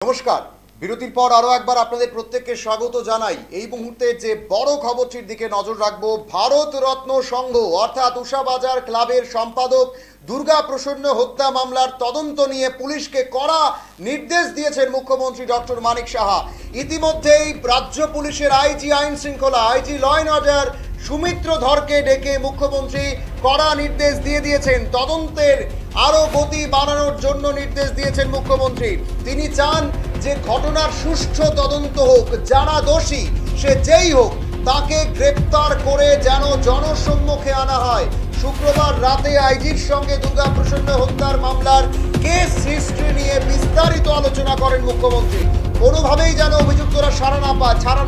নমস্কার। বিরতির পর আরও একবার আপনাদের প্রত্যেককে স্বাগত জানাই। এই মুহূর্তে যে বড় খবরটির দিকে নজর রাখবো, ভারত রত্ন সংঘ অর্থাৎ উষাবাজার ক্লাবের সম্পাদক দুর্গা প্রসন্ন হত্যা মামলার তদন্ত নিয়ে পুলিশকে কড়া নির্দেশ দিয়েছেন মুখ্যমন্ত্রী ডক্টর মানিক সাহা। ইতিমধ্যেই রাজ্য পুলিশের আইজি আইন শৃঙ্খলা, IG law and order Sumitra ধরকে ডেকে মুখ্যমন্ত্রী কড়া নির্দেশ দিয়ে দিয়েছেন। তদন্তের আরও গতি বাড়ানোর জন্য নির্দেশ দিয়েছেন মুখ্যমন্ত্রী। তিনি চান যে ঘটনার সুষ্ঠু তদন্ত হোক, যারা দোষী সে যেই হোক তাকে গ্রেপ্তার করে যেন জনসম্মুখে আনা হয়। শুক্রবার রাতে আইজির সঙ্গে দুর্গা প্রসন্ন হত্যার মামলার কেস হিস্ট্রি নিয়ে বিস্তারিত আলোচনা করেন মুখ্যমন্ত্রী। কোনোভাবেই যেন অভিযুক্তরা ছাড়া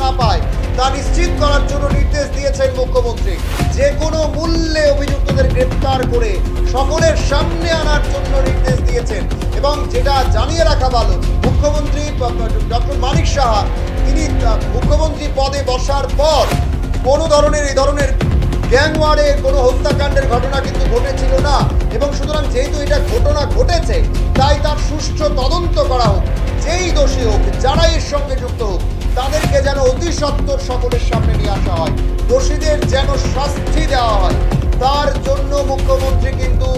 না পায় তা নিশ্চিত করার জন্য নির্দেশ দিয়েছেন মুখ্যমন্ত্রী। যে কোনো মূল্যে অভিযুক্তদের গ্রেপ্তার করে সকলের সামনে আনার জন্য নির্দেশ দিয়েছেন। এবং যেটা জানিয়ে রাখা ভালো, মুখ্যমন্ত্রী ডক্টর মানিক সাহা তিনি মুখ্যমন্ত্রী পদে বসার পর কোনো ধরনের এই ধরনের গ্যাংওয়ারে কোনো হত্যাকাণ্ডের ঘটনা কিন্তু ঘটেছিল না। এবং সুতরাং যেহেতু এটা ঘটনা ঘটেছে তাই তার সুষ্ঠু তদন্ত করা হোক, যেই দোষী হোক, যারা এর সঙ্গে যুক্ত হোক তাদেরকে যেন অতি সত্বর সকলের সামনে নিয়ে আসা হয়, দোষীদের যেন শাস্তি দেওয়া হয়। তার জন্য মুখ্যমন্ত্রী কিন্তু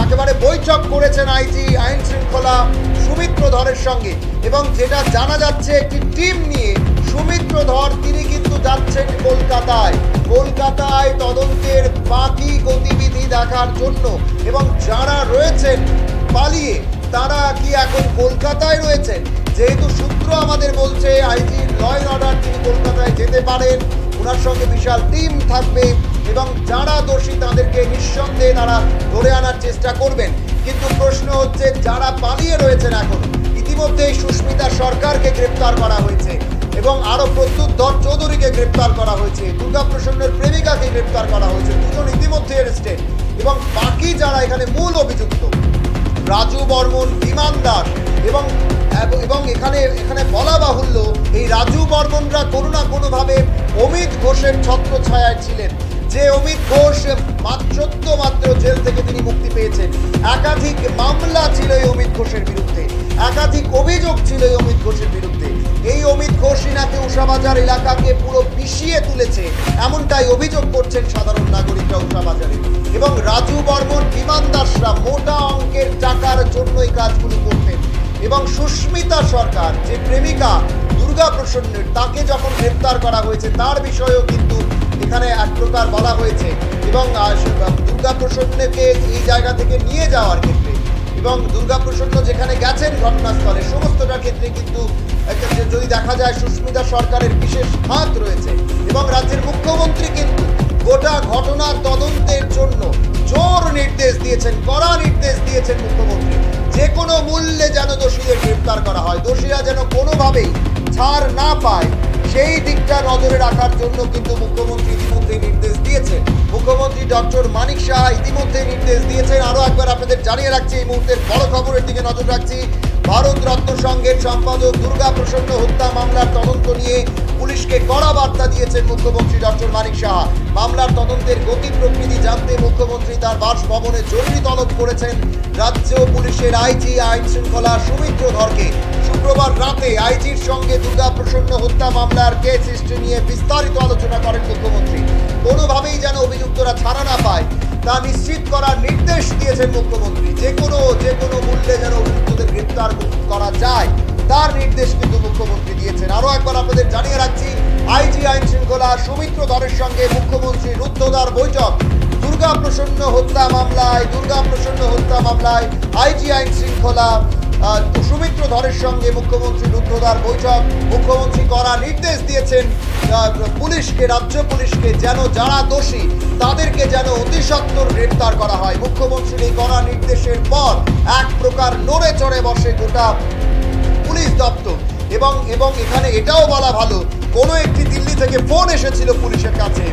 একেবারে বৈঠক করেছেন আইজি আইন শৃঙ্খলা সুমিত্র ধরের সঙ্গে। এবং যেটা জানা যাচ্ছে, একটি টিম নিয়ে সুমিত্র ধর তিনি কিন্তু যাচ্ছেন কলকাতায় তদন্তের বাকি গতিবিধি দেখার জন্য। এবং যারা রয়েছেন পালিয়ে তারা কি এখন কলকাতায় রয়েছেন? যেহেতু সূত্র আমাদের বলছে আইজি ল অ্যান্ড অর্ডার তিনি কলকাতায় যেতে পারেন, ওনার সঙ্গে বিশাল টিম থাকবে এবং যারা দোষী তাদেরকে নিঃসন্দেহে তারা ধরে আনার চেষ্টা করবেন। কিন্তু প্রশ্ন হচ্ছে, যারা পালিয়ে রয়েছেন এখন, ইতিমধ্যেই সুস্মিতা সরকারকে গ্রেপ্তার করা হয়েছে এবং আরও প্রত্যুৎ ধর চৌধুরীকে গ্রেপ্তার করা হয়েছে, দুর্গা প্রসন্নের প্রেমিকাকে গ্রেপ্তার করা হয়েছে, দুজন ইতিমধ্যে অ্যারেস্টেড। এবং বাকি যারা এখানে মূল অভিযুক্ত রাজু বর্মন, বিমান দাস এবং এখানে বলা বাহুল্য এই রাজু বর্মনরা কোনো না কোনোভাবে অমিত ঘোষের ছত্রছায়ায় ছিলেন। যে অমিত ঘোষ মাত্র জেল থেকে তিনি মুক্তি পেয়েছেন। একাধিক মামলা ছিল এই অমিত ঘোষের বিরুদ্ধে, একাধিক অভিযোগ ছিল এই অমিত ঘোষের বিরুদ্ধে। এই অমিত ঘোষই নাকি উষাবাজার এলাকাকে পুরো বিষিয়ে তুলেছে, এমনটাই অভিযোগ করছেন সাধারণ নাগরিকরা উষাবাজারে। এবং রাজু বর্মন, বিমান দাসরা মোটা অঙ্কের টাকার জন্য এই কাজগুলো করতেন। এবং সুস্মিতা সরকার যে প্রেমিকা দুর্গা প্রসন্নের, তাকে যখন গ্রেপ্তার করা হয়েছে তার বিষয়েও কিন্তু এখানে এক প্রকার বলা হয়েছে। এবং দুর্গা প্রসন্নকে এই জায়গা থেকে নিয়ে যাওয়ার ক্ষেত্রে এবং দুর্গা প্রসন্ন যেখানে গেছেন ঘটনাস্থলে, সমস্তটার ক্ষেত্রে কিন্তু যদি দেখা যায় সুস্মিতা সরকারের বিশেষ হাত রয়েছে। এবং রাজ্যের মুখ্যমন্ত্রী কিন্তু গোটা ঘটনার তদন্তের জন্য জোর নির্দেশ দিয়েছেন, কড়া নির্দেশ দিয়েছেন মুখ্যমন্ত্রী। যে কোনো মূল্যে যেন দোষীদের গ্রেপ্তার করা হয়, দোষীরা যেন কোনোভাবেই ছাড় না পায়, সেই দিকটা নজরে রাখার জন্য কিন্তু মুখ্যমন্ত্রী ইতিমধ্যে নির্দেশ দিয়েছেন। মুখ্যমন্ত্রী ডক্টর মানিক সাহা ইতিমধ্যে নির্দেশ দিয়েছেন। আরও একবার আপনাদের জানিয়ে রাখছি, এই মুহূর্তের বড় খবরের দিকে নজর রাখছি। ভারত রত্ন সংঘের সম্পাদক দুর্গা প্রসন্ন হত্যা মামলার তদন্ত নিয়ে পুলিশকে কড়া বার্তা দিয়েছেন মুখ্যমন্ত্রী ডক্টর মানিক সাহা। মামলার তদন্তের গতি প্রকৃতি জানতে মুখ্যমন্ত্রী তার বাসভবনে জরুরি তলব করেছেন রাজ্য পুলিশের আইজি আইন শৃঙ্খলা সুমিত্র ধরকে। শুক্রবার রাতে আইজির সঙ্গে দুর্গা প্রসন্ন হত্যা মামলার কেস হিস্ট্রি নিয়ে বিস্তারিত আলোচনা করেন মুখ্যমন্ত্রী। কোনোভাবেই যেন অভিযুক্তরা ছাড়া না পায় তা নিশ্চিত করার নির্দেশ দিয়েছেন মুখ্যমন্ত্রী। যে কোনো মূল্যে যেন অভিযুক্তদের গ্রেপ্তার করা যায় তার নির্দেশ কিন্তু মুখ্যমন্ত্রী দিয়েছেন। আরও একবার আপনাদের জানিয়ে রাখছি, আইজি আইন শৃঙ্খলা সুমিত্র ধরের সঙ্গে মুখ্যমন্ত্রী রুদ্ধদ্বার বৈঠক। দুর্গা প্রসন্ন হত্যা মামলায় আইজি আইন শৃঙ্খলা সুমিত্র ধরের সঙ্গে মুখ্যমন্ত্রী রুদ্ধদ্বার বৈঠক। মুখ্যমন্ত্রী কড়া নির্দেশ দিয়েছেন পুলিশকে, রাজ্য পুলিশকে, যেন যারা দোষী তাদেরকে যেন অতি সত্বর গ্রেপ্তার করা হয়। মুখ্যমন্ত্রীর এই কড়া নির্দেশের পর এক প্রকার নড়ে চড়ে বসে গোটা পুলিশ দপ্তর। এবং এখানে এটাও বলা ভালো, কোনো একটি দিল্লি থেকে ফোন এসেছিল পুলিশের কাছে,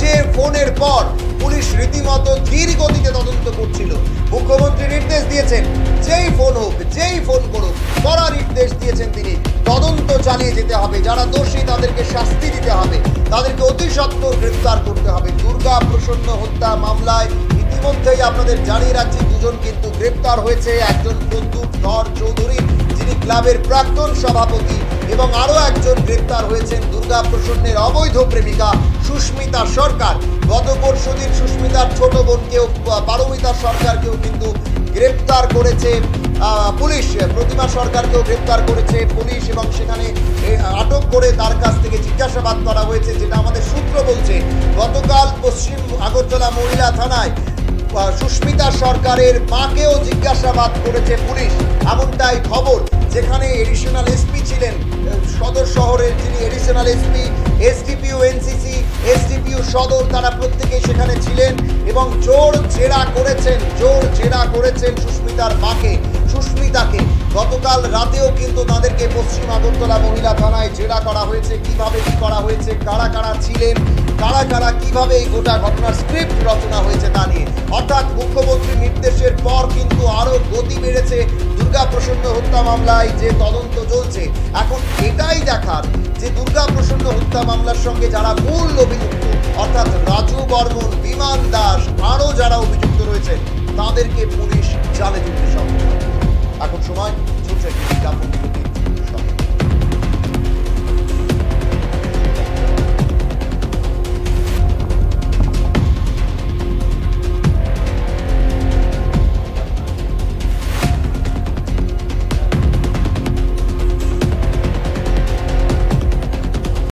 যে ফোনের পর পুলিশ রীতিমতো ধীর গতিতে তদন্ত করছিল। মুখ্যমন্ত্রী নির্দেশ দিয়েছেন, যেই ফোন হোক, যেই ফোন করুক, কড়া নির্দেশ দিয়েছেন তিনি, তদন্ত চালিয়ে যেতে হবে, যারা দোষী তাদেরকে শাস্তি দিতে হবে, তাদেরকে অতি সত্বর গ্রেপ্তার করতে হবে। দুর্গা প্রসন্ন হত্যা মামলায় ইতিমধ্যেই আপনাদের জানিয়ে রাখছি দুজন কিন্তু গ্রেপ্তার হয়েছে। একজন প্রত্যুৎ ধর চৌধুরী যিনি ক্লাবের প্রাক্তন সভাপতি, এবং আরও একজন গ্রেপ্তার হয়েছেন দুর্গা প্রসন্নের অবৈধ প্রেমিকা সুস্মিতা সরকার। গত পরশুদিন সুস্মিতার ছোট বোনকেও, পারমিতা সরকারকেও কিন্তু গ্রেপ্তার করেছে পুলিশ। প্রতিমা সরকারকেও গ্রেপ্তার করেছে পুলিশ এবং সেখানে আটক করে তার কাছ থেকে জিজ্ঞাসাবাদ করা হয়েছে। যেটা আমাদের সূত্র বলছে, গতকাল পশ্চিম আগরতলা মহিলা থানায় সুস্মিতা সরকারের মাকেও জিজ্ঞাসাবাদ করেছে পুলিশ, এমনটাই খবর। যেখানে এডিশনাল এসপি ছিলেন সদর শহরের, যিনি additional SP, SDPO NCC, SDPO সদর, তারা প্রত্যেকেই সেখানে ছিলেন এবং জোর জেরা করেছেন সুস্মিতার মাকে, সুস্মিতাকে। গতকাল রাতেও কিন্তু তাদেরকে পশ্চিম আগরতলা মহিলা থানায় জেরা করা হয়েছে। কিভাবে কি করা হয়েছে, কারা কারা ছিলেন, কারা কিভাবে এই গোটা ঘটনার স্ক্রিপ্ট রচনা হয়েছে তা নিয়ে। অর্থাৎ মুখ্যমন্ত্রীর নির্দেশের পর কিন্তু আরো গতি বেড়েছে দুর্গা প্রসন্ন হত্যা মামলায় যে তদন্ত চলছে। এখন এটাই দেখার যে দুর্গা প্রসন্ন হত্যা মামলার সঙ্গে যারা মূল অভিযুক্ত, অর্থাৎ রাজু বর্মন, বিমান দাস, আরো যারা অভিযুক্ত রয়েছে তাদেরকে পুলিশ জালে তুলতে সক্ষম। এখন সময় ছোট্ট একটি বিজ্ঞাপন।